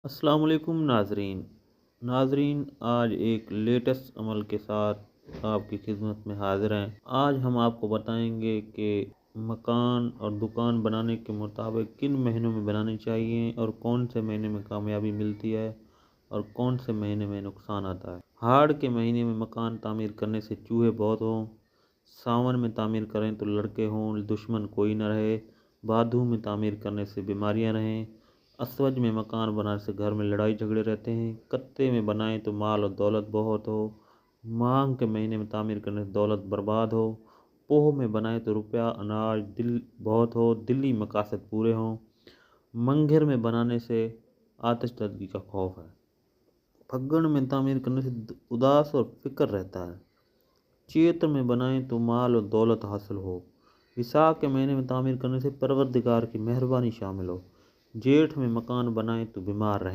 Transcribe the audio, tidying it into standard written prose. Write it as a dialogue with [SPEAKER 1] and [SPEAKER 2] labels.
[SPEAKER 1] السلام علیکم ناظرین آج ایک لیٹسٹ عمل کے ساتھ آپ کی خدمت میں حاضر ہیں۔ آج ہم آپ کو بتائیں گے کہ مکان اور دکان بنانے کے مطابق کن مہینوں میں بنانی چاہیے اور کون سے مہینے میں کامیابی ملتی ہے اور کون سے مہینے میں نقصان آتا ہے۔ ہاڑ کے مہینے میں مکان تعمیر کرنے سے چوہے بہت ہوں، ساون میں تعمیر کریں تو لڑکے ہوں، دشمن کوئی نہ رہے، بھادو میں تعمیر کرنے سے بیماریاں رہیں، اسوج میں مکان بنانے سے گھر میں لڑائی جھگڑے رہتے ہیں، کتے میں بنائیں تو مال اور دولت بہت ہو، مانگ کے مہینے میں تعمیر کرنے سے دولت برباد ہو، پوہ میں بنائیں تو روپیہ اناج دل بہت ہو، دلی مقاصد پورے ہوں، منگھر میں بنانے سے آتش زدگی کا خوف ہے، پھگن میں تعمیر کرنے سے اداس اور فکر رہتا ہے، چیت میں بنائیں تو مال اور دولت حاصل ہو، وساکھ کے مہینے میں تعمیر کرنے سے پروردگار کی مہربانی شامل ہو، جیٹھ میں مکان بنائیں تو بیمار رہیں۔